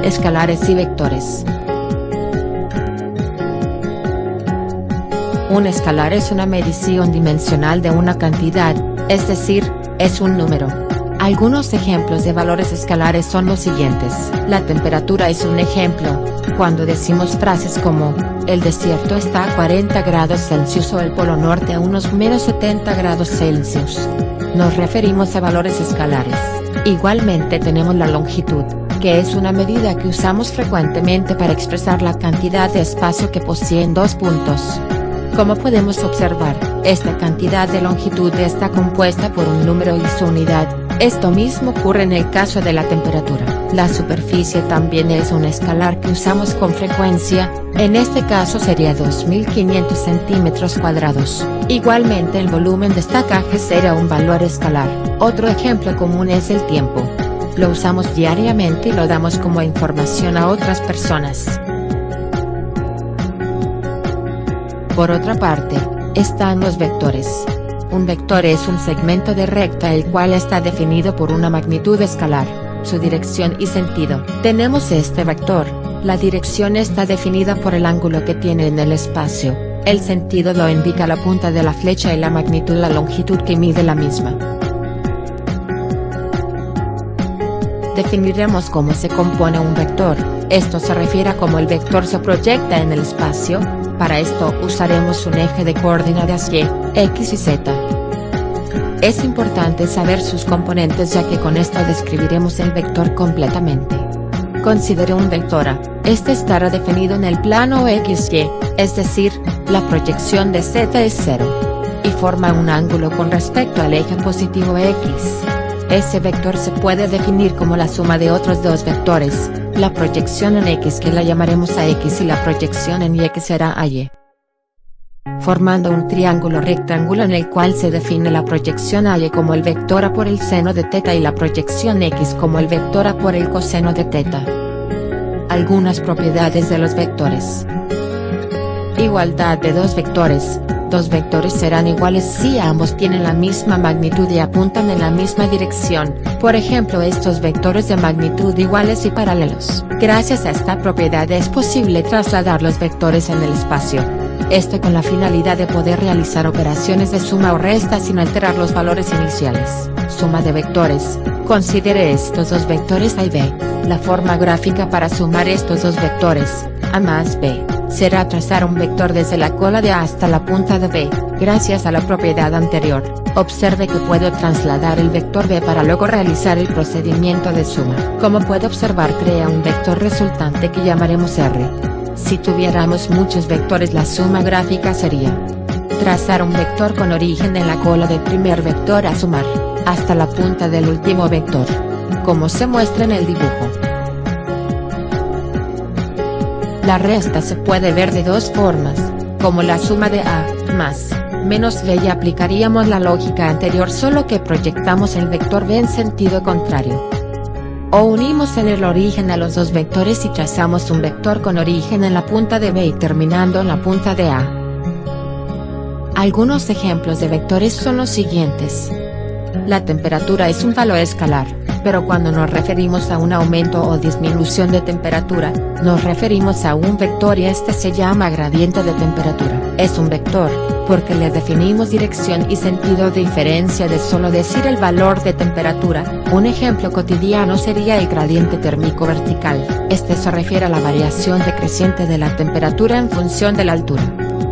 Escalares y vectores. Un escalar es una medición dimensional de una cantidad, es decir, es un número. Algunos ejemplos de valores escalares son los siguientes. La temperatura es un ejemplo. Cuando decimos frases como, el desierto está a 40 grados Celsius o el polo norte a unos -70 grados Celsius, nos referimos a valores escalares. Igualmente tenemos la longitud, que es una medida que usamos frecuentemente para expresar la cantidad de espacio que poseen dos puntos. Como podemos observar, esta cantidad de longitud está compuesta por un número y su unidad. Esto mismo ocurre en el caso de la temperatura. La superficie también es un escalar que usamos con frecuencia, en este caso sería 2500 centímetros cuadrados. Igualmente el volumen de esta caja será un valor escalar. Otro ejemplo común es el tiempo. Lo usamos diariamente y lo damos como información a otras personas. Por otra parte, están los vectores. Un vector es un segmento de recta el cual está definido por una magnitud escalar, su dirección y sentido. Tenemos este vector, la dirección está definida por el ángulo que tiene en el espacio, el sentido lo indica la punta de la flecha y la magnitud la longitud que mide la misma. Definiremos cómo se compone un vector, esto se refiere a cómo el vector se proyecta en el espacio. Para esto usaremos un eje de coordenadas y, x y z. Es importante saber sus componentes ya que con esto describiremos el vector completamente. Considere un vector A, este estará definido en el plano XY, es decir, la proyección de z es 0. Y forma un ángulo con respecto al eje positivo X. Ese vector se puede definir como la suma de otros dos vectores. La proyección en X que la llamaremos a X y la proyección en Y que será a Y. Formando un triángulo rectángulo en el cual se define la proyección a Y como el vector A por el seno de θ y la proyección X como el vector A por el coseno de θ. Algunas propiedades de los vectores. Igualdad de dos vectores. Dos vectores serán iguales si ambos tienen la misma magnitud y apuntan en la misma dirección, por ejemplo estos vectores de magnitud iguales y paralelos. Gracias a esta propiedad es posible trasladar los vectores en el espacio. Esto con la finalidad de poder realizar operaciones de suma o resta sin alterar los valores iniciales. Suma de vectores. Considere estos dos vectores A y B. La forma gráfica para sumar estos dos vectores, A más B, será trazar un vector desde la cola de A hasta la punta de B. Gracias a la propiedad anterior, observe que puedo trasladar el vector B para luego realizar el procedimiento de suma. Como puede observar, crea un vector resultante que llamaremos R. Si tuviéramos muchos vectores, la suma gráfica sería trazar un vector con origen en la cola del primer vector a sumar, hasta la punta del último vector, como se muestra en el dibujo. La resta se puede ver de dos formas, como la suma de A, más, menos B y aplicaríamos la lógica anterior solo que proyectamos el vector B en sentido contrario. O unimos en el origen a los dos vectores y trazamos un vector con origen en la punta de B y terminando en la punta de A. Algunos ejemplos de vectores son los siguientes. La temperatura es un valor escalar, pero cuando nos referimos a un aumento o disminución de temperatura, nos referimos a un vector y este se llama gradiente de temperatura. Es un vector, porque le definimos dirección y sentido de diferencia de solo decir el valor de temperatura. Un ejemplo cotidiano sería el gradiente térmico vertical, este se refiere a la variación decreciente de la temperatura en función de la altura.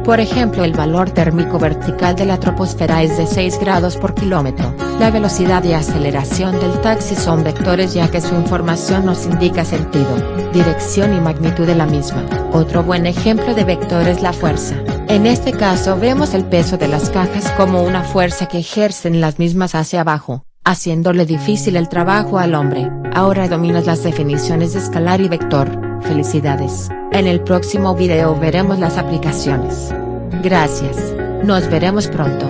Por ejemplo, el valor térmico vertical de la troposfera es de 6 grados por kilómetro. La velocidad y aceleración del taxi son vectores ya que su información nos indica sentido, dirección y magnitud de la misma. Otro buen ejemplo de vector es la fuerza. En este caso vemos el peso de las cajas como una fuerza que ejercen las mismas hacia abajo, haciéndole difícil el trabajo al hombre. Ahora dominas las definiciones de escalar y vector. Felicidades. En el próximo video veremos las aplicaciones. Gracias. Nos veremos pronto.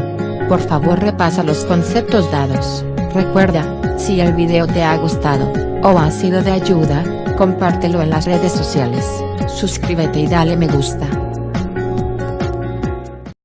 Por favor repasa los conceptos dados. Recuerda, si el video te ha gustado, o ha sido de ayuda, compártelo en las redes sociales. Suscríbete y dale me gusta.